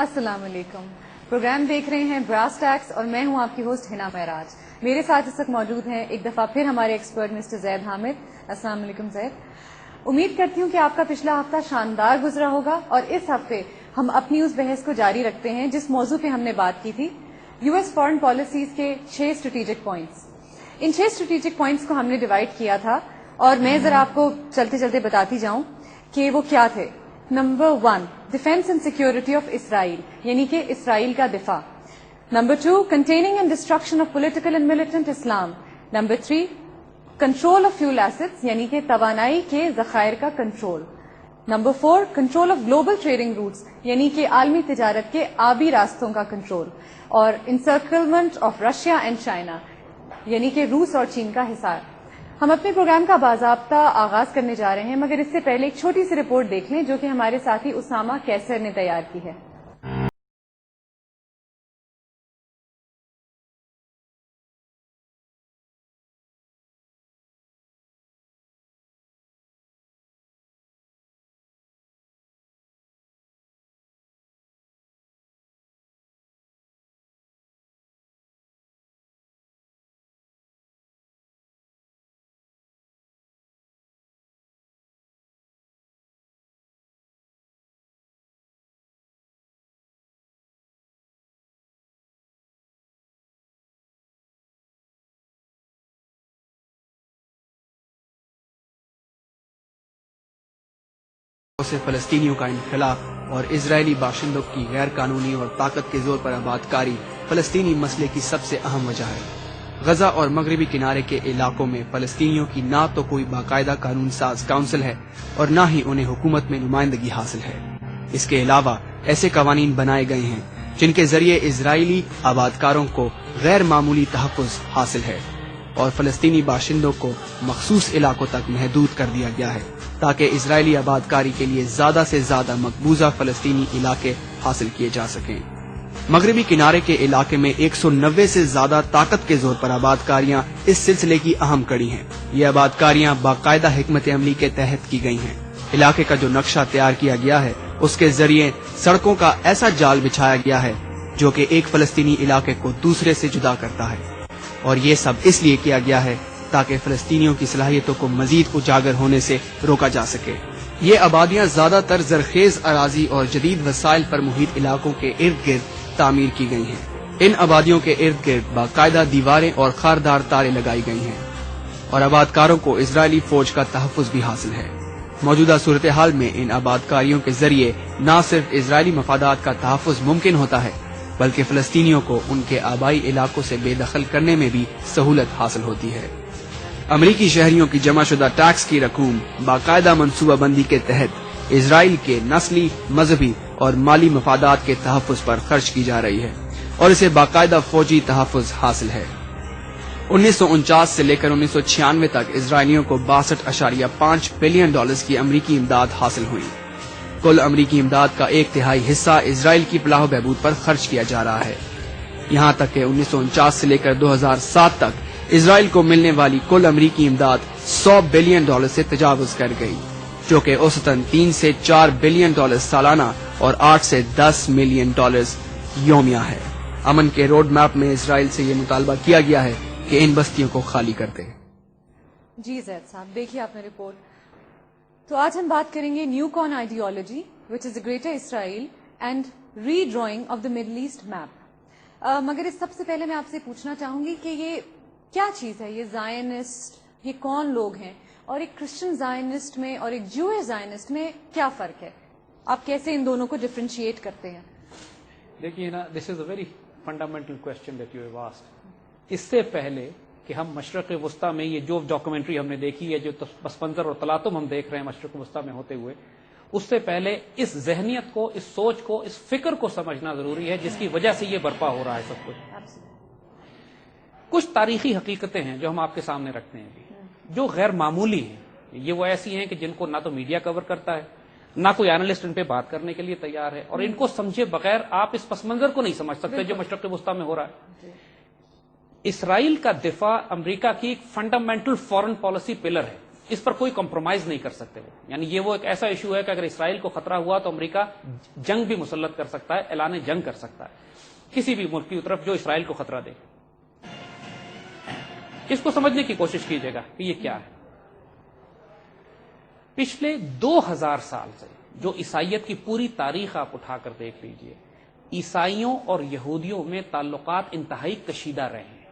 السلام علیکم. پروگرام دیکھ رہے ہیں براس ٹیکس اور میں ہوں آپ کی ہوسٹ حنا معراج. میرے ساتھ اس وقت موجود ہیں ایک دفعہ پھر ہمارے ایکسپرٹ مسٹر زید حامد. السلام علیکم زید. امید کرتی ہوں کہ آپ کا پچھلا ہفتہ شاندار گزرا ہوگا اور اس ہفتے ہم اپنی اس بحث کو جاری رکھتے ہیں جس موضوع پہ ہم نے بات کی تھی، یو ایس فارن پالیسیز کے 6 اسٹریٹجک پوائنٹس. ان 6 اسٹریٹجک پوائنٹس کو ہم نے ڈیوائڈ کیا تھا اور میں ذرا آپ کو چلتے چلتے بتاتی جاؤں کہ وہ کیا تھے. Number 1، defence and security of Israel, یعنی کہ اسرائیل کا دفاع. Number 2، containing and destruction of political and militant Islam. Number 3، control of fuel assets, یعنی کہ توانائی کے ذخائر کا control. Number 4، control of global trading roots, یعنی کہ عالمی تجارت کے آبی راستوں کا کنٹرول. اور انسرکلمنٹ آف رشیا اینڈ چائنا، یعنی کہ روس اور چین کا حصار. ہم اپنے پروگرام کا باضابطہ آغاز کرنے جا رہے ہیں، مگر اس سے پہلے ایک چھوٹی سی رپورٹ دیکھ لیں جو کہ ہمارے ساتھی اسامہ کیسر نے تیار کی ہے. سے فلسطینیوں کا انخلا اور اسرائیلی باشندوں کی غیر قانونی اور طاقت کے زور پر آباد کاری فلسطینی مسئلے کی سب سے اہم وجہ ہے. غزہ اور مغربی کنارے کے علاقوں میں فلسطینیوں کی نہ تو کوئی باقاعدہ قانون ساز کونسل ہے اور نہ ہی انہیں حکومت میں نمائندگی حاصل ہے. اس کے علاوہ ایسے قوانین بنائے گئے ہیں جن کے ذریعے اسرائیلی آبادکاروں کو غیر معمولی تحفظ حاصل ہے اور فلسطینی باشندوں کو مخصوص علاقوں تک محدود کر دیا گیا ہے تاکہ اسرائیلی آبادکاری کے لیے زیادہ سے زیادہ مقبوضہ فلسطینی علاقے حاصل کیے جا سکیں. مغربی کنارے کے علاقے میں 190 سے زیادہ طاقت کے زور پر آبادکاریاں اس سلسلے کی اہم کڑی ہیں. یہ آبادکاریاں باقاعدہ حکمت عملی کے تحت کی گئی ہیں. علاقے کا جو نقشہ تیار کیا گیا ہے اس کے ذریعے سڑکوں کا ایسا جال بچھایا گیا ہے جو کہ ایک فلسطینی علاقے کو دوسرے سے جدا کرتا ہے، اور یہ سب اس لیے کیا گیا ہے تاکہ فلسطینیوں کی صلاحیتوں کو مزید اجاگر ہونے سے روکا جا سکے. یہ آبادیاں زیادہ تر زرخیز اراضی اور جدید وسائل پر محیط علاقوں کے ارد گرد تعمیر کی گئی ہیں. ان آبادیوں کے ارد گرد باقاعدہ دیواریں اور خاردار تاریں لگائی گئی ہیں اور آبادکاروں کو اسرائیلی فوج کا تحفظ بھی حاصل ہے. موجودہ صورتحال میں ان آبادکاریوں کے ذریعے نہ صرف اسرائیلی مفادات کا تحفظ ممکن ہوتا ہے بلکہ فلسطینیوں کو ان کے آبائی علاقوں سے بے دخل کرنے میں بھی سہولت حاصل ہوتی ہے. امریکی شہریوں کی جمع شدہ ٹیکس کی رقوم باقاعدہ منصوبہ بندی کے تحت اسرائیل کے نسلی، مذہبی اور مالی مفادات کے تحفظ پر خرچ کی جا رہی ہے اور اسے باقاعدہ فوجی تحفظ حاصل ہے. 1949 سے لے کر 1996 تک اسرائیلیوں کو $62.5 بلین کی امریکی امداد حاصل ہوئی. کل امریکی امداد کا 1/3 حصہ اسرائیل کی فلاح و بہبود پر خرچ کیا جا رہا ہے. یہاں تک کہ 1949 سے لے کر 2007 تک اسرائیل کو ملنے والی کل امریکی امداد $100 بلین سے تجاوز کر گئی، جو کہ اوسطاً $3 سے $4 بلین سالانہ اور $8 سے $10 ملین یومیہ ہے. امن کے روڈ میپ میں اسرائیل سے یہ مطالبہ کیا گیا ہے کہ ان بستیوں کو خالی کر دے. جی زید صاحب، دیکھیے آپ نے رپورٹ. تو آج ہم بات کریں گے neocon ideology which is greater Israel and redrawing of the Middle East map. مگر اس سب سے پہلے میں آپ سے پوچھنا چاہوں گی کہ یہ کیا چیز ہے، یہ زائنسٹ، یہ کون لوگ ہیں، اور ایک کرسچن زائنسٹ میں اور ایک جوئش زائنسٹ میں کیا فرق ہے؟ آپ کیسے ان دونوں کو ڈفرینشیٹ کرتے ہیں؟ دیکھیے نا، this is a very fundamental question that you have asked. اس سے پہلے کہ ہم مشرق وسطیٰ میں یہ جو ڈاکومنٹری ہم نے دیکھی ہے، جو پس منظر اور تلاطم ہم دیکھ رہے ہیں مشرق وسطیٰ میں ہوتے ہوئے، اس سے پہلے اس ذہنیت کو، اس سوچ کو، اس فکر کو سمجھنا ضروری ہے جس کی وجہ سے یہ برپا ہو رہا ہے سب کچھ. کچھ تاریخی حقیقتیں ہیں جو ہم آپ کے سامنے رکھتے ہیں جو غیر معمولی ہیں. یہ وہ ایسی ہیں کہ جن کو نہ تو میڈیا کور کرتا ہے، نہ کوئی اینالسٹ ان پہ بات کرنے کے لیے تیار ہے، اور ان کو سمجھے بغیر آپ اس پس منظر کو نہیں سمجھ سکتے جو مشرق وسطیٰ میں ہو رہا ہے. اسرائیل کا دفاع امریکہ کی ایک فنڈامنٹل فورن پالیسی پلر ہے. اس پر کوئی کمپرومائز نہیں کر سکتے وہ. یعنی یہ وہ ایک ایسا ایشو ہے کہ اگر اسرائیل کو خطرہ ہوا تو امریکہ جنگ بھی مسلط کر سکتا ہے, اعلان جنگ کر سکتا ہے کسی بھی ملک کی طرف جو اسرائیل کو خطرہ دے. اس کو سمجھنے کی کوشش کیجیے گا کہ یہ کیا ہے. پچھلے 2000 سال سے جو عیسائیت کی پوری تاریخ آپ اٹھا کر دیکھ لیجئے, عیسائیوں اور یہودیوں میں تعلقات انتہائی کشیدہ رہے ہیں.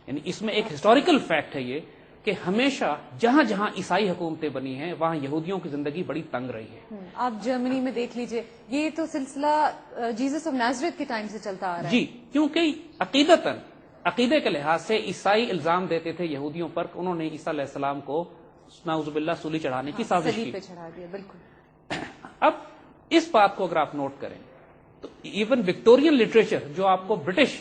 یعنی اس میں ایک ہسٹوریکل فیکٹ ہے یہ کہ ہمیشہ جہاں جہاں عیسائی حکومتیں بنی ہیں وہاں یہودیوں کی زندگی بڑی تنگ رہی ہے. آپ جرمنی میں دیکھ لیجئے, یہ تو سلسلہ جیزس آف نازریت کے ٹائم سے چلتا آ رہا ہے. جی, کیونکہ عقیدے کے لحاظ سے عیسائی الزام دیتے تھے یہودیوں پر کہ انہوں نے عیسیٰ علیہ السلام کو نعوذ باللہ سولی چڑھانے کی سازش کی. پہ چڑھا دیا, بالکل. اب اس بات کو اگر آپ نوٹ کریں تو ایون وکٹورین لٹریچر جو آپ کو برٹش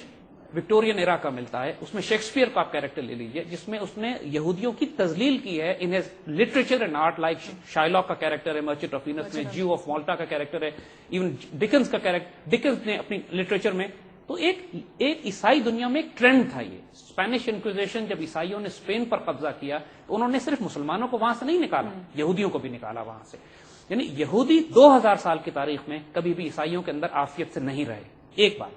وکٹورین ایرا کا ملتا ہے, اس میں شیکسپیئر کا آپ کیریکٹر لے لیجئے جس میں اس نے یہودیوں کی تذلیل کی ہے in literature and art, like Shylock کا کیریکٹر ہے مرچنٹ آف وینس میں, جیو آف مالٹا کا کیریکٹر ہے, ایون ڈکنز کا کیریکٹر ڈکنز نے اپنی لٹریچر میں. تو ایک عیسائی دنیا میں ایک ٹرینڈ تھا یہ. اسپینش انکویزیشن جب عیسائیوں نے اسپین پر قبضہ کیا تو انہوں نے صرف مسلمانوں کو وہاں سے نہیں نکالا, یہودیوں کو بھی نکالا وہاں سے. یعنی یہودی 2000 سال کی تاریخ میں کبھی بھی عیسائیوں کے اندر عافیت سے نہیں رہے. ایک بات.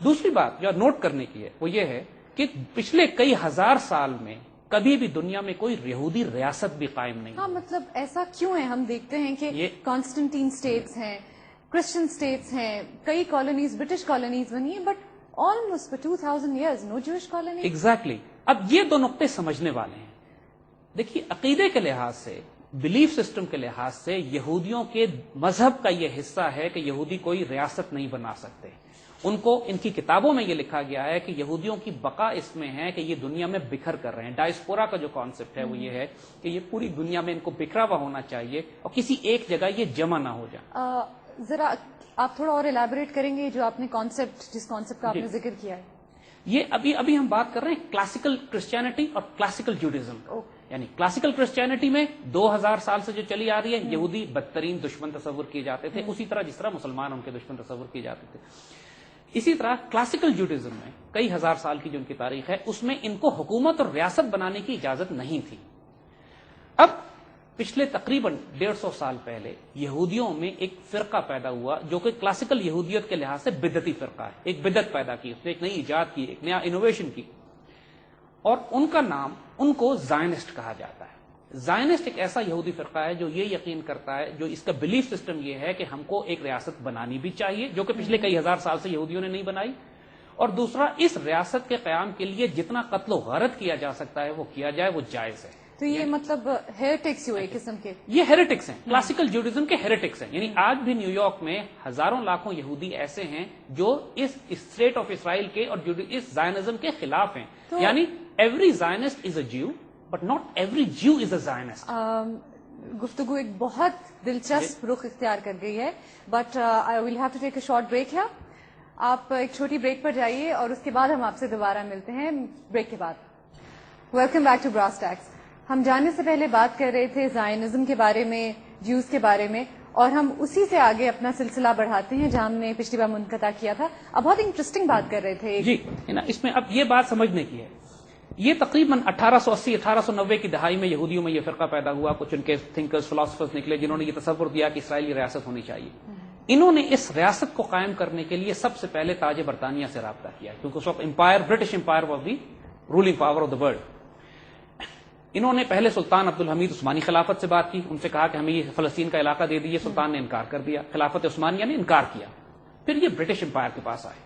دوسری بات جو نوٹ کرنے کی ہے وہ یہ ہے کہ پچھلے کئی ہزار سال میں کبھی بھی دنیا میں کوئی یہودی ریاست بھی قائم نہیں. ہاں, مطلب ایسا کیوں ہے؟ ہم دیکھتے ہیں کہ کانسٹنٹین اسٹیٹس ہیں, کرسچن اسٹیٹس ہیں, کئی کالونیز برٹش کالونیز بنی ہیں, بٹ آلموسٹ فار 2000 ایئرز نو جوش کالونی. ایگزیکٹلی. اب یہ دو نقطے سمجھنے والے ہیں. دیکھیے, عقیدے کے لحاظ سے, بلیف سسٹم کے لحاظ سے یہودیوں کے مذہب کا یہ حصہ ہے کہ یہودی کوئی ریاست نہیں بنا سکتے. ان کو ان کی کتابوں میں یہ لکھا گیا ہے کہ یہودیوں کی بقا اس میں ہے کہ یہ دنیا میں بکھر کر رہے ہیں. ڈائسپورا کا جو کانسیپٹ ہے وہ یہ ہے کہ یہ پوری دنیا میں ان کو بکھرا ہوا ہونا چاہیے اور کسی ایک جگہ یہ جمع نہ ہو جائے. ذرا آپ تھوڑا اور الیبوریٹ کریں گے جو آپ نے جس کانسیپٹ کا آپ نے ذکر کیا ہے؟ یہ ابھی ہم بات کر رہے ہیں کلاسیکل کرسچینٹی اور کلاسیکل جوڈیزم. یعنی کلاسیکل کرسچینٹی میں 2000 سال سے جو چلی آ رہی ہے, یہودی بدترین دشمن تصور کیے جاتے تھے, اسی طرح جس طرح مسلمان ان کے دشمن تصور کیے جاتے تھے. اسی طرح کلاسیکل جوڈیزم میں کئی ہزار سال کی جو ان کی تاریخ ہے اس میں ان کو حکومت اور ریاست بنانے کی اجازت نہیں تھی. اب پچھلے تقریباً 150 سال پہلے یہودیوں میں ایک فرقہ پیدا ہوا جو کہ کلاسیکل یہودیت کے لحاظ سے بدعتی فرقہ ہے. ایک بدعت پیدا کی, اس نے ایک نئی ایجاد کی, ایک نیا انوویشن کی, اور ان کا نام, ان کو زائنسٹ کہا جاتا ہے. زائنسٹ ایک ایسا یہودی فرقہ ہے جو یہ یقین کرتا ہے, جو اس کا بلیف سسٹم یہ ہے کہ ہم کو ایک ریاست بنانی بھی چاہیے, جو کہ پچھلے کئی ہزار سال سے یہودیوں نے نہیں بنائی, اور دوسرا اس ریاست کے قیام کے لیے جتنا قتل و غارت کیا جا سکتا ہے وہ کیا جائے, وہ جائز ہے. تو یہ مطلب ہیریٹکس ہوئے قسم کے, یہ ہیریٹکس ہیں, کلاسیکل جوڈیزم کے ہیریٹکس ہیں. یعنی آج بھی نیو یارک میں ہزاروں لاکھوں یہودی ایسے ہیں جو اس اسٹیٹ آف اسرائیل کے اور اس زائنزم کے خلاف ہیں. یعنی every Zionist is a Jew but not every Jew is a Zionist. گفتگو ایک بہت دلچسپ رخ اختیار کر گئی ہے, but I will have to take a short break ہے. آپ ایک چھوٹی بریک پر جائیے اور اس کے بعد ہم آپ سے دوبارہ ملتے ہیں بریک کے بعد. Welcome back to brass Tacks. ہم جانے سے پہلے بات کر رہے تھے زائنزم کے بارے میں, جیوز کے بارے میں, اور ہم اسی سے آگے اپنا سلسلہ بڑھاتے ہیں جہاں ہم نے پچھلی بار منقطع کیا تھا. اب بہت انٹرسٹنگ بات کر رہے تھے. جی, اس میں اب یہ بات سمجھنے کی ہے, یہ تقریباً 1880-1890 کی دہائی میں یہودیوں میں یہ فرقہ پیدا ہوا. کچھ ان کے تھنکرز, فلاسفرز نکلے جنہوں نے یہ تصور دیا کہ اسرائیل کی ریاست ہونی چاہیے. انہوں نے اس ریاست کو قائم کرنے کے لیے سب سے پہلے تاج برطانیہ سے رابطہ کیا, کیونکہ اس وقت empire, British empire was the ruling power of the world. انہوں نے پہلے سلطان عبد الحمید عثمانی خلافت سے بات کی, ان سے کہا کہ ہمیں یہ فلسطین کا علاقہ دے دیجیے. سلطان نے انکار کر دیا, خلافت عثمانیہ نے انکار کیا. پھر یہ برٹش امپائر کے پاس آئے,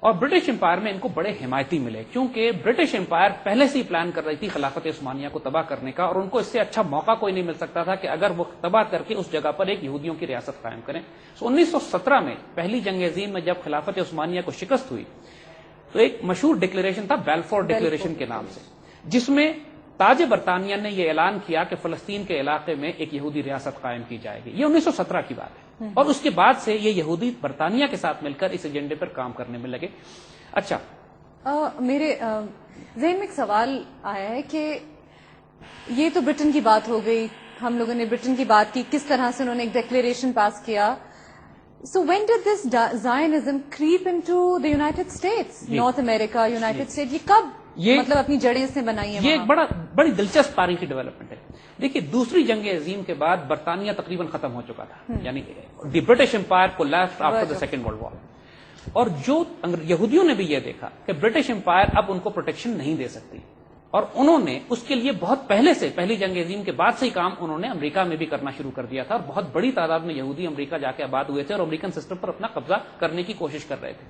اور برٹش امپائر میں ان کو بڑے حمایتی ملے, کیونکہ برٹش امپائر پہلے سے ہی پلان کر رہی تھی خلافت عثمانیہ کو تباہ کرنے کا, اور ان کو اس سے اچھا موقع کوئی نہیں مل سکتا تھا کہ اگر وہ تباہ کر کے اس جگہ پر ایک یہودیوں کی ریاست قائم کریں. 1917 میں پہلی جنگ عظیم میں جب خلافت عثمانیہ کو شکست ہوئی تو ایک مشہور ڈکلیریشن تھا بیلفور ڈکلیریشن کے نام سے, جس میں تاج برطانیہ نے یہ اعلان کیا کہ فلسطین کے علاقے میں ایک یہودی ریاست قائم کی جائے گی. یہ 1917 کی بات ہے, اور اس کے بعد سے یہ یہودی برطانیہ کے ساتھ مل کر اس ایجنڈے پر کام کرنے میں لگے. اچھا, میرے ذہن میں ایک سوال آیا ہے کہ یہ تو برٹن کی بات ہو گئی, ہم لوگوں نے برٹن کی بات کی, کس طرح سے انہوں نے ایک ڈکلیریشن پاس کیا. So when did this Zionism creep into the United States, North America, United States? یہ کب یہ مطلب اپنی جڑیں اس نے بنائی ہیں یہ ایک بڑی دلچسپ تاریخی ڈیولپمنٹ ہے. دیکھیے دوسری جنگ عظیم کے بعد برطانیہ تقریباً ختم ہو چکا تھا, یعنی the British empire collapsed after the Second World War. اور جو یہودیوں نے بھی یہ دیکھا کہ برٹش امپائر اب ان کو پروٹیکشن نہیں دے سکتی, اور انہوں نے اس کے لیے بہت پہلے سے, پہلی جنگ عظیم کے بعد سے ہی کام انہوں نے امریکہ میں بھی کرنا شروع کر دیا تھا, اور بہت بڑی تعداد میں یہودی امریکہ جا کے آباد ہوئے تھے اور امریکن سسٹم پر اپنا قبضہ کرنے کی کوشش کر رہے تھے.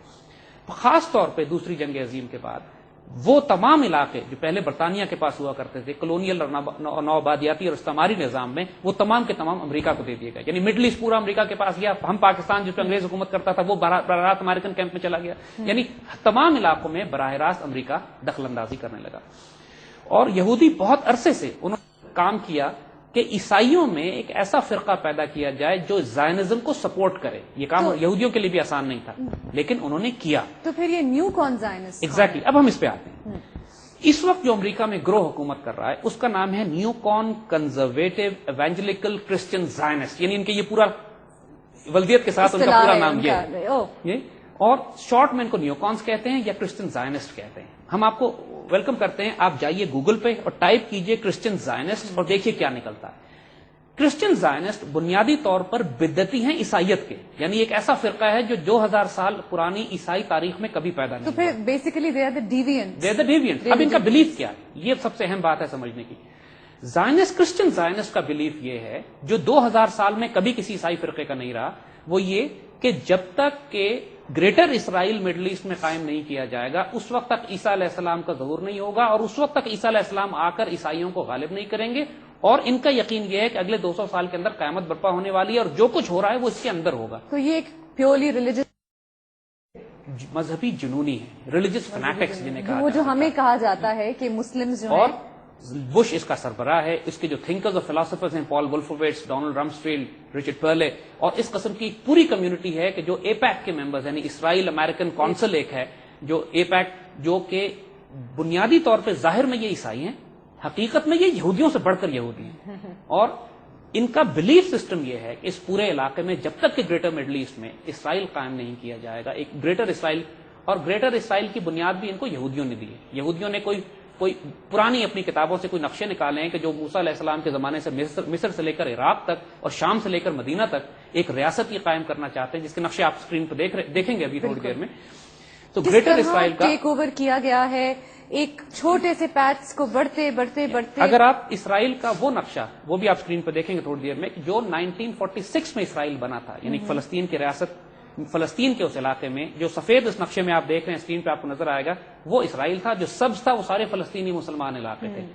خاص طور پہ دوسری جنگ عظیم کے بعد وہ تمام علاقے جو پہلے برطانیہ کے پاس ہوا کرتے تھے کلونیل اور نوآبادیاتی اور استعماری نظام میں, وہ تمام کے تمام امریکہ کو دے دیے گئے. یعنی مڈل ایسٹ پورا امریکہ کے پاس گیا, ہم پاکستان جس پہ انگریز حکومت کرتا تھا وہ براہ راست امریکن کیمپ میں چلا گیا. یعنی تمام علاقوں میں براہ راست امریکہ دخل اندازی کرنے لگا. اور یہودی بہت عرصے سے انہوں نے کام کیا کہ عیسائیوں میں ایک ایسا فرقہ پیدا کیا جائے جو زائنزم کو سپورٹ کرے. یہ کام یہودیوں کے لیے بھی آسان نہیں تھا, لیکن انہوں نے کیا. تو پھر یہ نیو کون زائنسٹ؟ ایگزیکٹلی. اب ہم اس پہ آتے ہیں. اس وقت جو امریکہ میں گروہ حکومت کر رہا ہے اس کا نام ہے نیو کون کنزرویٹو ایونجلیکل کرسچن زائنسٹ, یعنی ان کے یہ پورا ولدیت کے ساتھ ان کا پورا نام یہ, اور شارٹ میں ان کو نیو کونس کہتے ہیں یا کرسچن زائنسٹ کہتے ہیں. ہم آپ کو ویلکم کرتے ہیں, آپ جائیے گوگل پہ اور ٹائپ کیجئے کرسچن زائنسٹ اور دیکھیے کیا نکلتا ہے. کرسچن زائنسٹ بنیادی طور پر بدعتی ہیں عیسائیت کے, یعنی ایک ایسا فرقہ ہے جو 2000 سال پرانی عیسائی تاریخ میں کبھی پیدا نہیں ہوا. تو پھر basically they are the deviant. They are the deviant. اب ان کا بلیف کیا ہے, یہ سب سے اہم بات ہے سمجھنے کی. زائنسٹ, کرسچن زائنسٹ کا بلیف یہ ہے جو 2000 سال میں کبھی کسی عیسائی فرقے کا نہیں رہا, وہ یہ کہ جب تک کہ گریٹر اسرائیل مڈل ایسٹ میں قائم نہیں کیا جائے گا اس وقت تک عیسیٰ علیہ السلام کا ظہور نہیں ہوگا, اور اس وقت تک عیسیٰ علیہ السلام آ کر عیسائیوں کو غالب نہیں کریں گے. اور ان کا یقین یہ ہے کہ اگلے 200 سال کے اندر قیامت برپا ہونے والی ہے, اور جو کچھ ہو رہا ہے وہ اس کے اندر ہوگا. تو یہ ایک پیورلی ریلیجس مذہبی جنونی ہے, ریلیجس فنیٹکس جنہیں کہا, وہ جو ہمیں کہا جاتا ہے کہ مسلمز جو اور ہیں, بش اس کا سربراہ ہے. اس کے جو تھنکرز اور فلاسفرز ہیں پال وولفویٹس, ڈونلڈ رمسفیلڈ, رچرڈ پرلے, اور اس قسم کی پوری کمیونٹی ہے کہ جو اے پیک کے ممبرز یعنی اسرائیل امریکن کونسل ایک ہے جو اے پیک, جو کہ بنیادی طور پہ ظاہر میں یہ عیسائی ہیں, حقیقت میں یہ یہودیوں سے بڑھ کر یہودی ہیں. اور ان کا بلیف سسٹم یہ ہے کہ اس پورے علاقے میں جب تک کہ گریٹر مڈل ایسٹ میں اسرائیل قائم نہیں کیا جائے گا, ایک گریٹر اسرائیل, اور گریٹر اسرائیل کی بنیاد بھی ان کو یہودیوں نے دی ہے. یہودیوں نے کوئی پرانی اپنی کتابوں سے کوئی نقشے نکالے ہیں کہ جو موسیٰ علیہ السلام کے زمانے سے مصر سے لے کر عراق تک اور شام سے لے کر مدینہ تک ایک ریاست یہ قائم کرنا چاہتے ہیں, جس کے نقشے آپ اسکرین پہ دیکھیں گے ابھی تھوڑی دیر میں. تو گریٹر اسرائیل کا ٹیک اوور کیا گیا ہے ایک چھوٹے سے پیچ کو بڑھتے بڑھتے بڑھتے. اگر آپ اسرائیل کا وہ نقشہ, وہ بھی آپ اسکرین پہ دیکھیں گے تھوڑی دیر میں, جو 1946 میں اسرائیل بنا تھا, یعنی فلسطین کی ریاست, فلسطین کے اس علاقے میں جو سفید اس نقشے میں آپ دیکھ رہے ہیں اسکرین پہ آپ کو نظر آئے گا, وہ اسرائیل تھا. جو سبز تھا وہ سارے فلسطینی مسلمان علاقے تھے.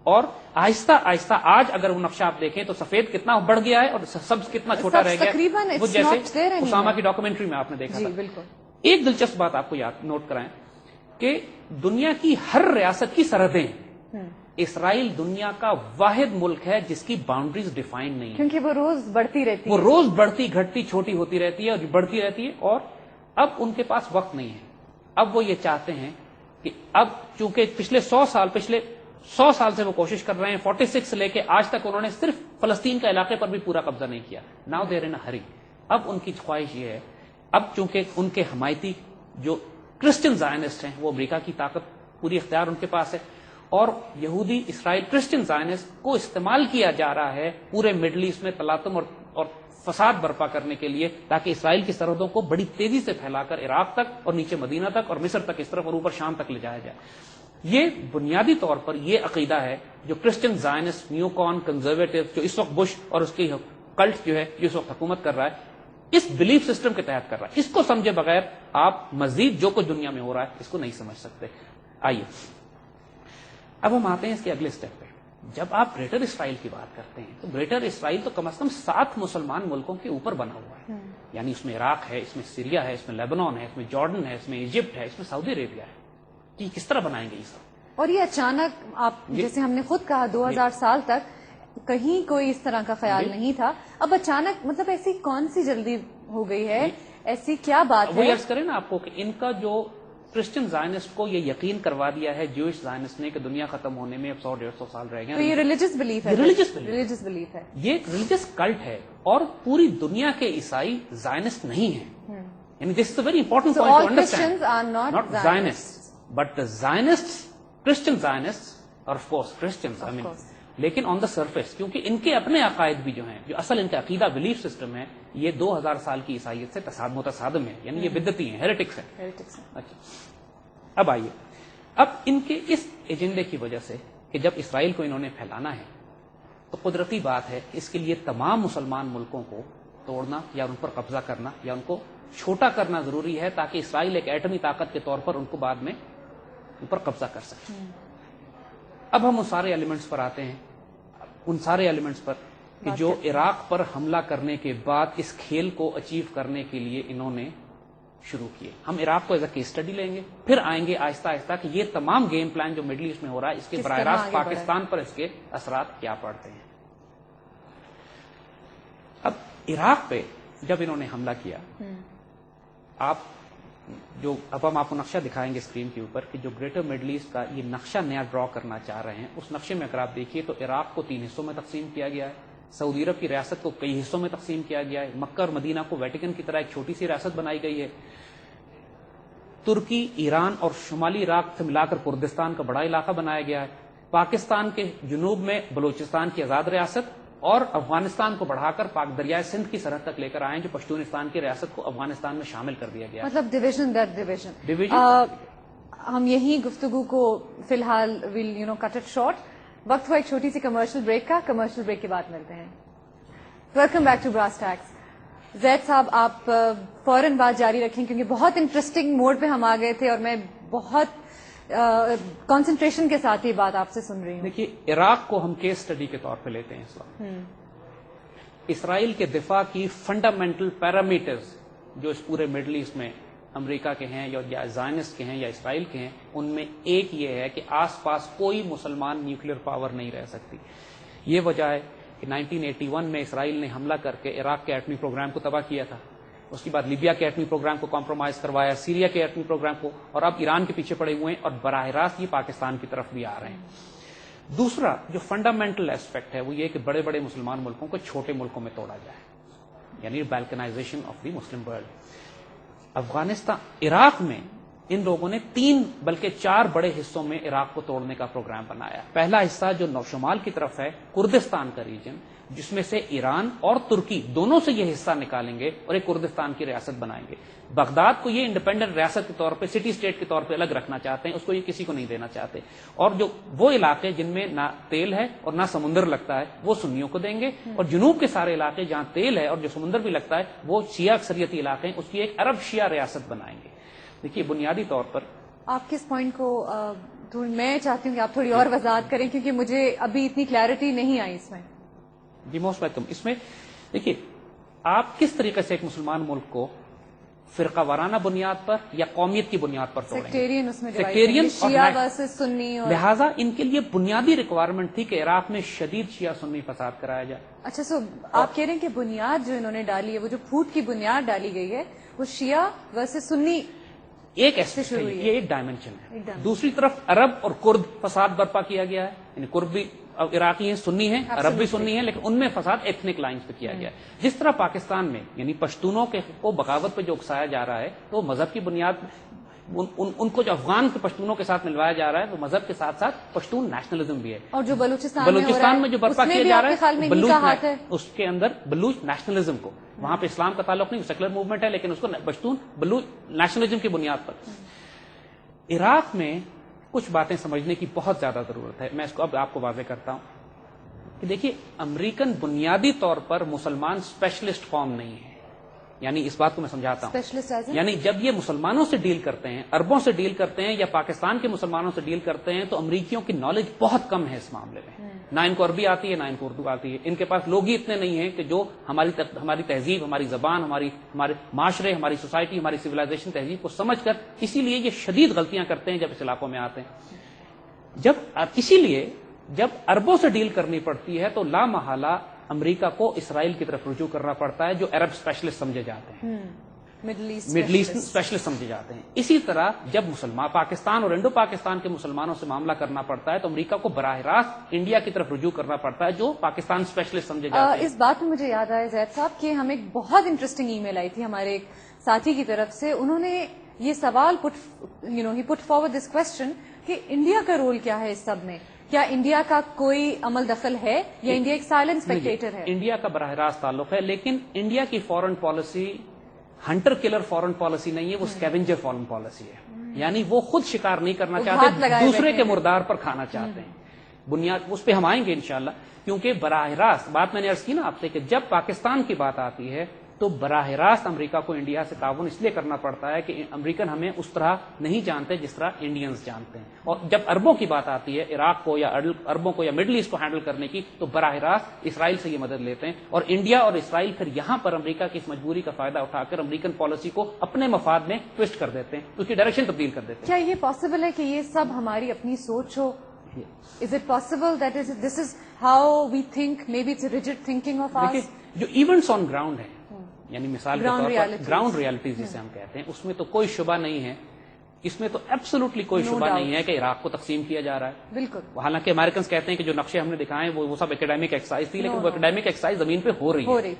اور آہستہ آہستہ آج اگر وہ نقشہ آپ دیکھیں تو سفید کتنا بڑھ گیا ہے اور سبز کتنا چھوٹا رہ گیا, وہ جیسے اسامہ کی ڈاکومنٹری میں آپ نے دیکھا تھا. ایک دلچسپ بات آپ کو یاد نوٹ کرائیں کہ دنیا کی ہر ریاست کی سرحدیں, اسرائیل دنیا کا واحد ملک ہے جس کی باؤنڈریز ڈیفائن نہیں ہے, کیونکہ وہ روز بڑھتی رہتی ہے, وہ روز بڑھتی گھٹتی چھوٹی ہوتی رہتی ہے اور بڑھتی رہتی ہے. اور اب ان کے پاس وقت نہیں ہے. اب وہ یہ چاہتے ہیں کہ اب چونکہ پچھلے 100 سال سے وہ کوشش کر رہے ہیں, 46 سے لے کے آج تک انہوں نے صرف فلسطین کا علاقے پر بھی پورا قبضہ نہیں کیا. ناؤ دیر ان ہری. اب ان کی خواہش یہ ہے, اب چونکہ ان کے حمایتی جو کرسچن زائنسٹ ہیں وہ امریکہ کی طاقت پوری اختیار ان کے پاس ہے, اور یہودی اسرائیل کرسچن زائنسٹ کو استعمال کیا جا رہا ہے پورے مڈل ایسٹ میں تلاطم اور فساد برپا کرنے کے لیے, تاکہ اسرائیل کی سرحدوں کو بڑی تیزی سے پھیلا کر عراق تک اور نیچے مدینہ تک اور مصر تک اس طرف اور اوپر شام تک لے جایا جائے. یہ بنیادی طور پر یہ عقیدہ ہے جو کرسچن زائنسٹ نیو کون کنزرویٹو, جو اس وقت بش اور اس کی کلٹ جو ہے جو اس وقت حکومت کر رہا ہے, اس بلیف سسٹم کے تحت کر رہا ہے. اس کو سمجھے بغیر آپ مزید جو کچھ دنیا میں ہو رہا ہے اس کو نہیں سمجھ سکتے. آئیے اب ہم آتے ہیں اس کے اگلے سٹیپ پہ. جب آپ گریٹر اسرائیل کی بات کرتے ہیں تو گریٹر اسرائیل تو کم از کم 7 مسلمان ملکوں کے اوپر بنا ہوا ہے. یعنی اس میں عراق ہے, اس میں سیریا ہے, اس میں لیبنان ہے, اس میں جارڈن ہے, اس میں ایجپٹ ہے, اس میں سعودی عربیہ ہے. کہ کس طرح بنائیں گے یہ سب؟ اور یہ اچانک آپ جیسے ہم نے خود کہا 2000 سال تک کہیں کوئی اس طرح کا خیال نہیں تھا, اب اچانک مطلب ایسی کون سی جلدی ہو گئی ہے, ایسی کیا بات ہے؟ وہ عرض کریں نا آپ کو کہ ان کا جو کرسچن زائنسٹ کو یہ یقین کروا دیا ہے جوئش زائنسٹ نے کہ دنیا ختم ہونے میں اب 100-150 سال رہ گئے. تو یہ ریلیجس بلیف ہے, ریلیجس بلیف ہے, یہ ایک ریلیجس کلٹ ہے, اور پوری دنیا کے عیسائی زائنسٹ نہیں ہیں. یعنی this is a very important point to understand. Not Zionist but the Zionists Christian Zionist اور of course Christians I mean, لیکن آن دا سرفیس کیونکہ ان کے اپنے عقائد بھی جو ہیں، جو اصل ان کا عقیدہ بلیف سسٹم ہے، یہ 2000 سال کی عیسائیت سے متصادم ہے، یعنی یہ بدعتی ہیں، ہیریٹکس ہیں. اچھا اب آئیے، اب ان کے اس ایجنڈے کی وجہ سے کہ جب اسرائیل کو انہوں نے پھیلانا ہے تو قدرتی بات ہے اس کے لیے تمام مسلمان ملکوں کو توڑنا یا ان پر قبضہ کرنا یا ان کو چھوٹا کرنا ضروری ہے تاکہ اسرائیل ایک ایٹمی طاقت کے طور پر ان کو بعد میں ان پر قبضہ کر سکے. اب ہم ان سارے ایلیمنٹس پر آتے ہیں، ان سارے ایلیمنٹس پر کہ جو عراق پر حملہ کرنے کے بعد اس کھیل کو اچیو کرنے کے لیے انہوں نے شروع کیے. ہم عراق کو ایز اے کیس اسٹڈی لیں گے، پھر آئیں گے آہستہ آہستہ کہ یہ تمام گیم پلان جو مڈل ایسٹ میں ہو رہا ہے اس کے براہ راست پاکستان پر اس کے اثرات کیا پڑتے ہیں. اب عراق پہ جب انہوں نے حملہ کیا، آپ جو اب ہم آپ کو نقشہ دکھائیں گے اسکرین کے اوپر کہ جو گریٹر مڈل ایسٹ کا یہ نقشہ نیا ڈرا کرنا چاہ رہے ہیں، اس نقشے میں اگر آپ دیکھیے تو عراق کو 3 حصوں میں تقسیم کیا گیا ہے، سعودی عرب کی ریاست کو کئی حصوں میں تقسیم کیا گیا ہے، مکہ اور مدینہ کو ویٹیکن کی طرح ایک چھوٹی سی ریاست بنائی گئی ہے، ترکی، ایران اور شمالی عراق سے ملا کر کردستان کا بڑا علاقہ بنایا گیا ہے، پاکستان کے جنوب میں بلوچستان کی آزاد ریاست اور افغانستان کو بڑھا کر پاک دریائے سندھ کی سرحد تک لے کر آئے جو پشتونستان کی ریاست کو افغانستان میں شامل کر دیا گیا. مطلب ڈویژن. ہم یہی گفتگو کو فی الحال ویل کٹ اٹ شارٹ. وقت ہوا ایک چھوٹی سی کمرشل بریک کا. کمرشل بریک کے بعد ملتے ہیں. Welcome back to brass tacks. Zaid صاحب آپ فوراً بات جاری رکھیں کیونکہ بہت انٹرسٹنگ موڈ پہ ہم آ گئے تھے اور میں بہت کنسنٹریشن کے ساتھ یہ بات آپ سے سن رہی ہوں. دیکھیے عراق کو ہم کیس اسٹڈی کے طور پہ لیتے ہیں اس وقت. اسرائیل کے دفاع کی فنڈامنٹل پیرامیٹرز جو اس پورے مڈل ایسٹ میں امریکہ کے ہیں یا زائنسٹ کے ہیں یا اسرائیل کے ہیں، ان میں ایک یہ ہے کہ آس پاس کوئی مسلمان نیوکلیر پاور نہیں رہ سکتی. یہ وجہ ہے کہ 1981 میں اسرائیل نے حملہ کر کے عراق کے ایٹمی پروگرام کو تباہ کیا تھا، اس کے بعد لیبیا کے ایٹمی پروگرام کو کمپرومائز کروایا، سیریا کے ایٹمی پروگرام کو، اور اب ایران کے پیچھے پڑے ہوئے ہیں اور براہ راست یہ پاکستان کی طرف بھی آ رہے ہیں. دوسرا جو فنڈامنٹل ایسپیکٹ ہے وہ یہ کہ بڑے بڑے مسلمان ملکوں کو چھوٹے ملکوں میں توڑا جائے، یعنی balkanization of the Muslim world. Afghanistan Iraq میں ان لوگوں نے 3 بلکہ 4 بڑے حصوں میں عراق کو توڑنے کا پروگرام بنایا. پہلا حصہ جو شمال کی طرف ہے کردستان کا ریجن، جس میں سے ایران اور ترکی دونوں سے یہ حصہ نکالیں گے اور ایک کردستان کی ریاست بنائیں گے. بغداد کو یہ انڈیپینڈنٹ ریاست کے طور پہ، سٹی اسٹیٹ کے طور پہ الگ رکھنا چاہتے ہیں، اس کو یہ کسی کو نہیں دینا چاہتے. اور جو وہ علاقے جن میں نہ تیل ہے اور نہ سمندر لگتا ہے وہ سنیوں کو دیں گے، اور جنوب کے سارے علاقے جہاں تیل ہے اور جو سمندر بھی لگتا ہے وہ شیعہ اکثریتی علاقے ہیں، اس کی ایک عرب شیعہ ریاست بنائیں گے. دیکھیے بنیادی طور پر آپ کس پوائنٹ کو میں چاہتی ہوں کہ آپ تھوڑی اور وضاحت کریں کیونکہ مجھے ابھی اتنی کلیئرٹی نہیں آئی اس میں. جی موسٹ ویلکم. اس میں دیکھیے آپ کس طریقے سے ایک مسلمان ملک کو فرقہ وارانہ بنیاد پر یا قومیت کی بنیاد پر توڑیں گے؟ سیکٹیرین اس میں سیکٹیرین شیعہ ورسز سنی. لہٰذا ان کے لیے بنیادی ریکوائرمنٹ تھی کہ عراق میں شدید شیعہ سنی فساد کرایا جائے. اچھا سو آپ کہہ رہے ہیں کہ بنیاد جو انہوں نے ڈالی ہے، وہ جو پھوٹ کی بنیاد ڈالی گئی ہے وہ شیعہ ورسز سنی ایک ایسپیکٹ ہے، یہ ایک ڈائمینشن ہے. دوسری طرف عرب اور کرد فساد برپا کیا گیا ہے، یعنی کرد بھی عراقی ہیں، سنی ہیں، عرب بھی سنی ہیں، لیکن ان میں فساد ایتھنک لائنز پہ کیا گیا ہے. جس طرح پاکستان میں یعنی پشتونوں کو بغاوت پہ جو اکسایا جا رہا ہے تو مذہب کی بنیاد ان کو جو افغان کے پشتونوں کے ساتھ ملوایا جا رہا ہے وہ مذہب کے ساتھ ساتھ پشتون نیشنلزم بھی ہے. اور جو بلوچستان میں جو برپا کیا جا رہا ہے اس کے اندر بلوچ نیشنلزم کو، وہاں پہ اسلام کا تعلق نہیں، سیکولر موومنٹ ہے لیکن اس کو پشتون بلوچ نیشنلزم کی بنیاد پر. عراق میں کچھ باتیں سمجھنے کی بہت زیادہ ضرورت ہے. میں اس کو اب آپ کو واضح کرتا ہوں کہ دیکھیے امریکن بنیادی طور پر مسلمان اسپیشلسٹ قوم نہیں ہے، یعنی اس بات کو میں سمجھاتا ہوں. یعنی جب یہ مسلمانوں سے ڈیل کرتے ہیں، عربوں سے ڈیل کرتے ہیں یا پاکستان کے مسلمانوں سے ڈیل کرتے ہیں تو امریکیوں کی نالج بہت کم ہے اس معاملے میں. نہ ان کو عربی آتی ہے نہ ان کو اردو آتی ہے. ان کے پاس لوگ ہی اتنے نہیں ہیں کہ جو ہماری تہذیب، ہماری زبان، ہمارے معاشرے، ہماری سوسائٹی، ہماری سویلائزیشن تہذیب کو سمجھ کر، اسی لیے یہ شدید غلطیاں کرتے ہیں جب اس علاقوں میں آتے ہیں. اسی لیے جب عربوں سے ڈیل کرنی پڑتی ہے تو لا محالہ امریکہ کو اسرائیل کی طرف رجوع کرنا پڑتا ہے جو عرب اسپیشلسٹ سمجھے جاتے ہیں، مڈل ایسٹ اسپیشلسٹ سمجھے جاتے ہیں. اسی طرح جب مسلمان پاکستان اور انڈو پاکستان کے مسلمانوں سے معاملہ کرنا پڑتا ہے تو امریکہ کو براہ راست انڈیا کی طرف رجوع کرنا پڑتا ہے جو پاکستان اسپیشلسٹ سمجھے جاتے ہیں. اس بات میں مجھے یاد آیا زید صاحب کہ ہمیں ایک بہت انٹرسٹنگ ای میل آئی تھی ہمارے ایک ساتھی کی طرف سے. انہوں نے یہ سوال پٹ فارورڈ دس کوسچن کہ انڈیا کا رول کیا ہے اس سب میں؟ کیا انڈیا کا کوئی عمل دخل ہے یا انڈیا ایک سائلنٹ اسپیکٹیٹر ہے؟ انڈیا کا براہ راست تعلق ہے، لیکن انڈیا کی foreign policy Hunter colour foreign policy نہیں ہے، وہ اسکیونجر فورن پالیسی ہے. یعنی وہ خود شکار نہیں کرنا چاہتے، دوسرے کے مردار پر کھانا چاہتے ہیں. بنیاد اس پہ ہم آئیں گے انشاءاللہ، کیونکہ براہ راست بات میں نے عرض کی نا آپ سے کہ جب پاکستان کی بات آتی ہے تو براہ راست امریکہ کو انڈیا سے تعاون اس لیے کرنا پڑتا ہے کہ امریکن ہمیں اس طرح نہیں جانتے جس طرح انڈینز جانتے ہیں. اور جب عربوں کی بات آتی ہے عراق کو یا عربوں کو یا مڈل ایسٹ کو ہینڈل کرنے کی، تو براہ راست اسرائیل سے یہ مدد لیتے ہیں. اور انڈیا اور اسرائیل پھر یہاں پر امریکہ کی اس مجبوری کا فائدہ اٹھا کر امریکن پالیسی کو اپنے مفاد میں ٹوسٹ کر دیتے ہیں، اس کی ڈائریکشن تبدیل کر دیتے ہیں. کیا یہ پاسبل ہے کہ یہ سب ہماری اپنی سوچ ہو؟ Is it possible that this is how we think? Maybe it's a rigid thinking of ours. جو ایونٹس آن گراؤنڈ ہیں، یعنی مثال کے طور پر گراؤنڈ ریالٹیز جسے ہم کہتے ہیں، اس میں تو کوئی شبہ نہیں ہے، اس میں تو ایبسولوٹلی کوئی شبہ نہیں ہے کہ عراق کو تقسیم کیا جا رہا ہے. بالکل. حالانکہ امریکنز کہتے ہیں کہ جو نقشے ہم نے دکھائے وہ سب اکیڈیمک ایکسرسائز تھی، لیکن وہ اکیڈیمک ایکسرسائز زمین پہ ہو رہی ہے.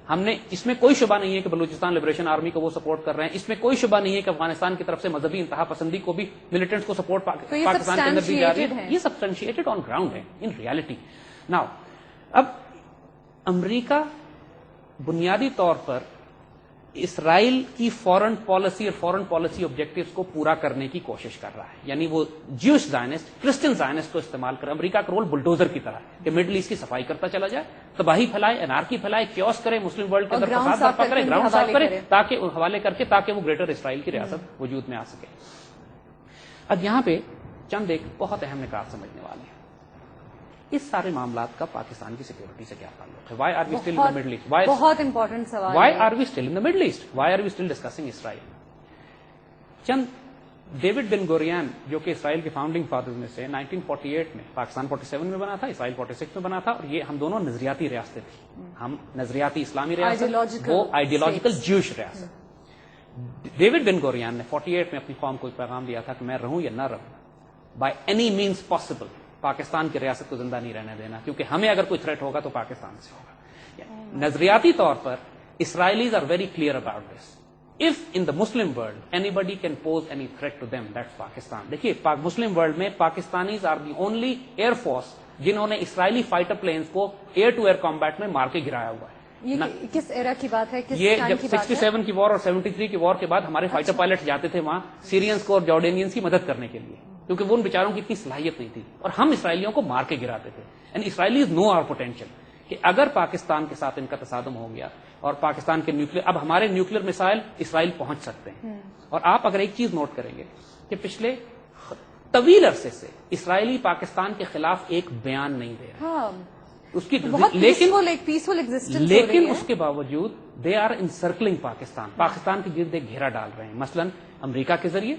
ہم نے اس میں کوئی شبہ نہیں ہے کہ بلوچستان لبریشن آرمی کو وہ سپورٹ کر رہے ہیں، اس میں کوئی شبہ نہیں ہے کہ افغانستان کی طرف سے مذہبی انتہا پسندی کو بھی ملیٹنٹس کو سپورٹ پاکستان کے اندر دی جا رہی ہے. یہ سبسٹینشیٹڈ آن گراؤنڈ ہے ان ریالٹی. ناؤ اب امریکہ بنیادی طور پر اسرائیل کی فورن پالیسی اور فورن پالیسی آبجیکٹیوز کو پورا کرنے کی کوشش کر رہا ہے. یعنی وہ جیوش زائنسٹ، کرسچن زائنسٹ کو استعمال کر امریکہ کا رول بلڈوزر کی طرح کہ مڈل ایسٹ کی صفائی کرتا چلا جائے، تباہی پھیلائے، انارکی پھیلائے، کیوس کرے، مسلم ورلڈ کے اندر فساد برپا کرے، گراؤنڈ صاف کرے، تاکہ حوالے کر کے تاکہ وہ گریٹر اسرائیل کی ریاست وجود میں آ سکے. اب یہاں پہ چند ایک بہت اہم نکات سمجھنے والے ہیں. اس سارے معاملات کا پاکستان کی سیکورٹی سے کیا تعلق ہے؟ Why are we still in the Middle East? بہت امپورٹنٹ سوال. Why are we still in the Middle East? Why are we still discussing Israel? چند ڈیوڈ بن گوریان جو کہ اسرائیل کے فاؤنڈنگ فادرز میں سے 1948 میں، پاکستان 47 میں بنا تھا، اسرائیل 46 میں بنا تھا، اور یہ ہم دونوں نظریاتی ریاستیں تھیں. ہم نظریاتی اسلامی ریاست، وہ آئیڈیولوجیکل جیوش ریاست. ڈیوڈ بن گوریان نے 48 میں اپنی قوم کو ایک پیغام دیا تھا کہ میں رہوں یا نہ رہوں، by any means possible Pakistan کی ریاست کو زندہ نہیں رہنے دینا، کیونکہ ہمیں اگر کوئی تھریٹ ہوگا تو پاکستان سے ہوگا. نظریاتی طور پر Israelis are very clear about this. If in the Muslim world anybody can pose any threat to them, that's Pakistan. دیکھیے مسلم ورلڈ میں Pakistanis are the only air force جنہوں نے اسرائیلی فائٹر پلینز کو ایئر ٹو ایئر کمبیٹ میں مار کے گرایا ہوا ہے. یہ کس ایرا کی بات ہے؟ یہ جب 67 کی وار اور 73 کی وار کے بعد ہمارے فائٹر پائلٹ جاتے تھے وہاں سیرینز کو اور جارڈینینز کی مدد کرنے کے لیے، کیونکہ وہ ان بیچاروں کی اتنی صلاحیت نہیں تھی، اور ہم اسرائیلیوں کو مار کے گراتے تھے. اینڈ اسرائیلیز نو آور پوٹینشیل کہ اگر پاکستان کے ساتھ ان کا تصادم ہو گیا اور پاکستان کے نیوکلیر، اب ہمارے نیوکلیر میسائل اسرائیل پہنچ سکتے ہیں. اور آپ اگر ایک چیز نوٹ کریں گے کہ پچھلے طویل عرصے سے اسرائیلی پاکستان کے خلاف ایک بیان نہیں دے رہے، اس کی لیکن اس کے باوجود دے آر انسرکلنگ پاکستان کے گرد ایک گھیرا ڈال رہے ہیں. مثلا امریکہ کے ذریعے،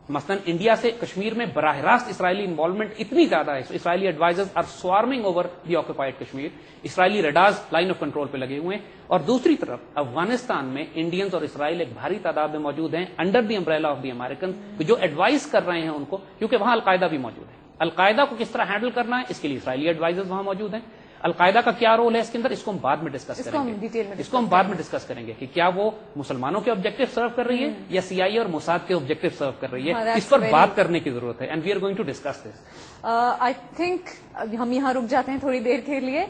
مثلا انڈیا سے کشمیر میں براہ راست اسرائیلی انوالومنٹ اتنی زیادہ ہے، Israeli advisers are swarming over the occupied Kashmir, Israeli radars line of control پہ لگے ہوئے ہیں. اور دوسری طرف افغانستان میں انڈینز اور اسرائیل ایک بھاری تعداد میں موجود ہیں under the umbrella of the American, جو ایڈوائز کر رہے ہیں ان کو، کیونکہ وہاں القاعدہ بھی موجود ہے. القاعدہ کو کس طرح ہینڈل کرنا ہے اس کے لیے اسرائیلی ایڈوائزرز وہاں موجود ہیں. القاعدہ کا کیا رول ہے اس کے اندر، اس کو ہم بعد میں ڈسکس کریں گے کہ کیا وہ مسلمانوں کے آبجیکٹو سرو کر رہی ہے یا سی آئی اے اور موساد کے آبجیکٹو سرو کر رہی ہے. اس پر بات کرنے کی ضرورت ہے، and we are going to discuss this. I think ہم یہاں رک جاتے ہیں تھوڑی دیر کے لیے،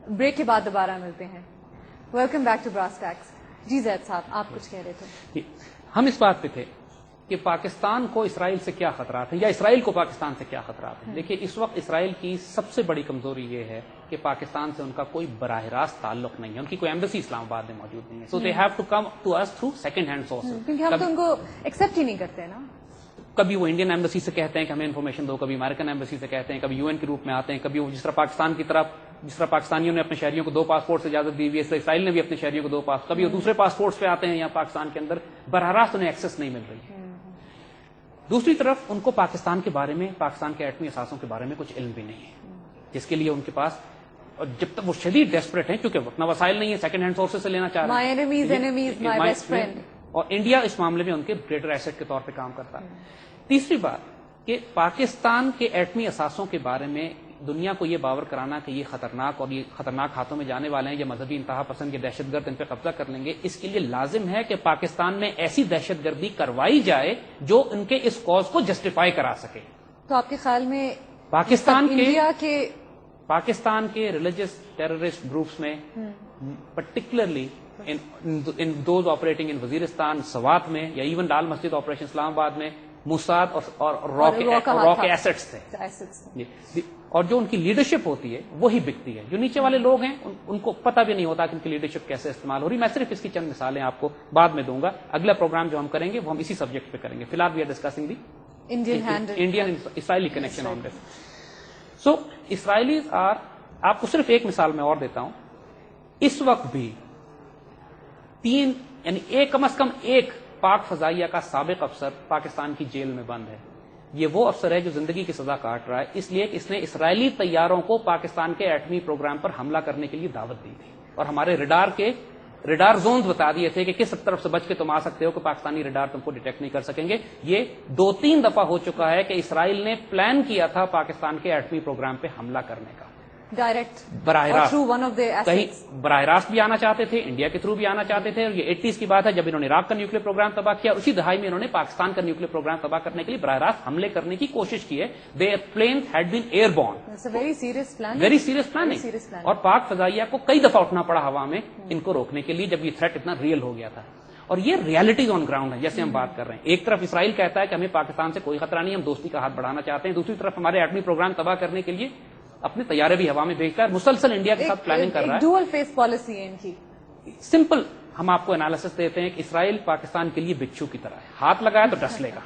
بریک کے بعد دوبارہ ملتے ہیں. Welcome back to brass tacks. جی زید صاحب آپ کچھ کہہ رہے تھے. ہم اس بات پہ تھے کہ پاکستان کو اسرائیل سے کیا خطرات ہیں یا اسرائیل کو پاکستان سے کیا خطرات ہیں. دیکھیے اس وقت اسرائیل کی سب سے بڑی کمزوری یہ ہے کہ پاکستان سے ان کا کوئی براہ راست تعلق نہیں ہے، ان کی کوئی ایمبیسی اسلام آباد میں موجود نہیں ہے. So they have to come to us through second hand sources. کیونکہ ہم تو ان کو ایکسپٹ ہی نہیں کرتے نا. کبھی وہ انڈین ایمبیسی سے کہتے ہیں کہ ہمیں انفارمیشن دو، کبھی امریکن ایمبیسی سے کہتے ہیں، کبھی UN کے روپ میں آتے ہیں، کبھی وہ جس طرح پاکستان کی طرف، جس طرح پاکستانیوں نے اپنے شہریوں کو 2 پاسپورٹ سے اجازت دی ہوئی ہے، اس طرح اسرائیل نے بھی اپنے شہریوں کو 2 پاسپورٹ، کبھی وہ دوسرے پاسپورٹس پہ آتے ہیں یہاں پاکستان کے اندر، براہ راست انہیں ایکسس نہیں مل رہی ہے. دوسری طرف ان کو پاکستان کے بارے میں، پاکستان کے ایٹمی اثاثوں کے بارے میں کچھ علم بھی نہیں ہے، جس کے لیے ان کے پاس، اور جب تک وہ شدید ڈیسپریٹ ہیں کیونکہ اتنا وسائل نہیں ہے، سیکنڈ ہینڈ سورسز سے لینا چاہ رہے ہیں. اور انڈیا اس معاملے میں ان کے گریٹر ایسٹ کے طور پہ کام کرتا ہے. تیسری بات کہ پاکستان کے ایٹمی اثاثوں کے بارے میں دنیا کو یہ باور کرانا کہ یہ خطرناک اور یہ خطرناک ہاتھوں میں جانے والے ہیں، یہ مذہبی انتہا پسند یہ دہشت گرد ان پہ قبضہ کر لیں گے، اس کے لیے لازم ہے کہ پاکستان میں ایسی دہشت گردی کروائی جائے جو ان کے اس کاز کو جسٹیفائی کرا سکے. تو آپ کے خیال میں پاکستان کے ریلیجس ٹیررسٹ گروپس میں particularly in those operating in Waziristan, Swat میں، یا ایون لال مسجد آپریشن اسلام آباد میں موساد اور را کے ایسٹس تھے جی، اور جو ان کی لیڈرشپ ہوتی ہے وہی بکتی ہے. جو نیچے والے لوگ ہیں ان کو پتہ بھی نہیں ہوتا کہ ان کی لیڈرشپ کیسے استعمال ہو رہی. میں صرف اس کی چند مثالیں آپ کو بعد میں دوں گا. اگلا پروگرام جو ہم کریں گے وہ ہم اسی سبجیکٹ پہ کریں گے. فی الحال we are discussing the Indian Israeli connection on this. So Israelis are, آپ کو صرف ایک مثال میں اور دیتا ہوں. اس وقت بھی یعنی کم از کم ایک پاک فضائیہ کا سابق افسر پاکستان کی جیل میں بند ہے. یہ وہ افسر ہے جو زندگی کی سزا کاٹ رہا ہے اس لیے کہ اس نے اسرائیلی طیاروں کو پاکستان کے ایٹمی پروگرام پر حملہ کرنے کے لیے دعوت دی تھی، اور ہمارے ریڈار زونز بتا دیے تھے کہ کس طرف سے بچ کے تم آ سکتے ہو کہ پاکستانی ریڈار تم کو ڈیٹیکٹ نہیں کر سکیں گے. یہ 2-3 دفعہ ہو چکا ہے کہ اسرائیل نے پلان کیا تھا پاکستان کے ایٹمی پروگرام پہ حملہ کرنے کا، ڈائریکٹ براہ راست. کہیں کہیں براہ راست بھی آنا چاہتے تھے، انڈیا کے تھرو بھی آنا چاہتے تھے. اور یہ 80s کی بات ہے جب انہوں نے عراق کا نیوکلیر پروگرام تباہ کیا. اسی دہائی میں انہوں نے پاکستان کا نیوکلیر پروگرام تباہ کرنے کے لیے براہ راست حملے کرنے کی کوشش کی ہے. There planes had been airborne. Very serious planning. اور پاک فضائیہ کو کئی دفعہ اٹھنا پڑا ہوا میں ان کو روکنے کے لیے جب یہ تھریٹ اتنا ریئل ہو گیا تھا. اور یہ ریالٹیز آن گراؤنڈ ہے جیسے ہم بات کر رہے ہیں. ایک طرف اسرائیل کہتا ہے کہ ہمیں پاکستان سے کوئی خطرہ نہیں، ہم دوستی کا ہاتھ بڑھانا چاہتے ہیں. دوسری طرف ہمارے ایٹمی پروگرام تباہ کرنے کے لیے اپنے طیارے بھی ہوا میں بھیج کر مسلسل انڈیا کے ساتھ پلاننگ کر رہا ہے. ڈوئل فیس پالیسی ہے ان کی. سمپل ہم آپ کو انالیسس دیتے ہیں کہ اسرائیل پاکستان کے لیے بچھو کی طرح ہے. ہاتھ لگایا تو ڈس لے گا.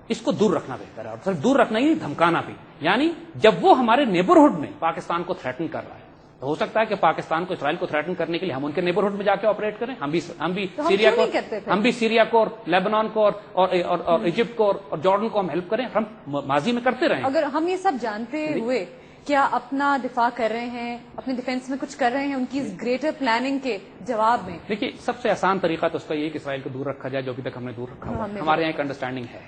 اس کو دور رکھنا بہتر ہے، اور صرف دور رکھنا ہی دھمکانا بھی. یعنی جب وہ ہمارے نیبرہڈ میں پاکستان کو تھریٹن کر رہا ہے تو ہو سکتا ہے کہ پاکستان کو اسرائیل کو تھریٹن کرنے کے لیے ہم ان کے نیبرہڈ میں جا کے آپریٹ کریں. ہم بھی سیریا کو اور لیبنان کو اور ایجپٹ کو اور جارڈن کو ہم ہیلپ کریں. ہم ماضی میں کرتے رہے. اگر ہم یہ سب جانتے ہوئے کیا اپنا دفاع کر رہے ہیں، اپنے ڈیفینس میں کچھ کر رہے ہیں ان کی گریٹر پلاننگ کے جواب میں؟ دیکھیے سب سے آسان طریقہ تو اس کا یہ ہے کہ اسرائیل کو دور رکھا جائے، جو ابھی تک ہم نے دور رکھا ہوا. ہمارے یہاں ایک انڈرسٹینڈنگ ہے.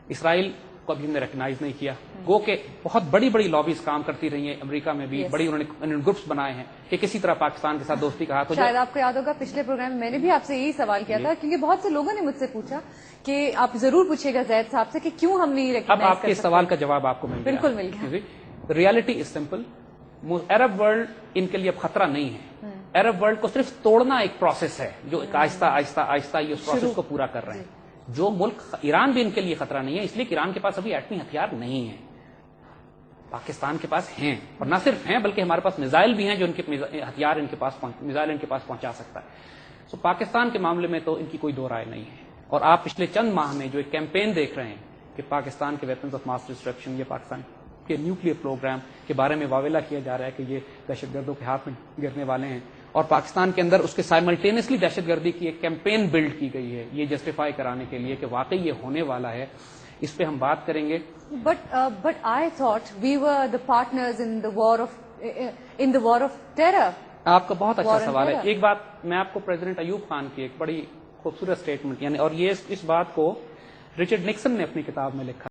اسرائیل کو ابھی ہم نے ریکگنائز نہیں کیا. گو کہ بہت بڑی بڑی لابیز کام کرتی رہی ہیں امریکہ میں بھی. بڑی انہوں نے گروپس بنائے ہیں کہ کسی طرح پاکستان کے ساتھ دوستی کا ہاتھ ہو جائے. شاید آپ کو یاد ہوگا پچھلے پروگرام میں میں نے بھی آپ سے یہی سوال کیا تھا، کیونکہ بہت سے لوگوں نے مجھ سے پوچھا کہ آپ ضرور پوچھے گا زید صاحب سے کہ کیوں ہم نہیں ریکگنائز. اب آپ کے سوال کا جواب آپ کو بالکل مل گیا. Reality is simple. Arab world in کے لیے اب خطرہ نہیں ہے. عرب ورلڈ کو صرف توڑنا ایک پروسیس ہے جو آہستہ آہستہ آہستہ یہ اس پروسیس کو پورا کر رہے ہیں. جو ملک ایران بھی ان کے لیے خطرہ نہیں ہے، اس لیے کہ ایران کے پاس ابھی ایٹمی ہتھیار نہیں ہے. پاکستان کے پاس ہیں، اور نہ صرف ہیں بلکہ ہمارے پاس میزائل بھی ہیں جو ان کے ہتھیار ان کے پاس میزائل ان کے پاس پہنچا سکتا ہے. سو پاکستان کے معاملے میں تو ان کی کوئی دو رائے نہیں ہے. اور آپ پچھلے چند ماہ میں جو ایک کیمپین دیکھ رہے ہیں کہ پاکستان کے ویپنز آف ماس ڈسٹرکشن یا پاکستان کے نیوکلیر پروگرام کے بارے میں واویلا کیا جا رہا ہے کہ یہ دہشت گردوں کے ہاتھ میں گرنے والے ہیں، اور پاکستان کے اندر اس کے سائملٹینسلی دہشت گردی کی ایک کیمپین بلڈ کی گئی ہے یہ جسٹیفائی کرانے کے لیے کہ واقعی یہ ہونے والا ہے. اس پہ ہم بات کریں گے. But I thought we were the partners in the war of terror. آپ کا بہت اچھا سوال ہے. ایک بات میں آپ کو پریزیڈنٹ ایوب خان کی ایک بڑی خوبصورت اسٹیٹمنٹ، یعنی اور یہ اس بات کو رچرڈ نکسن نے اپنی کتاب میں لکھا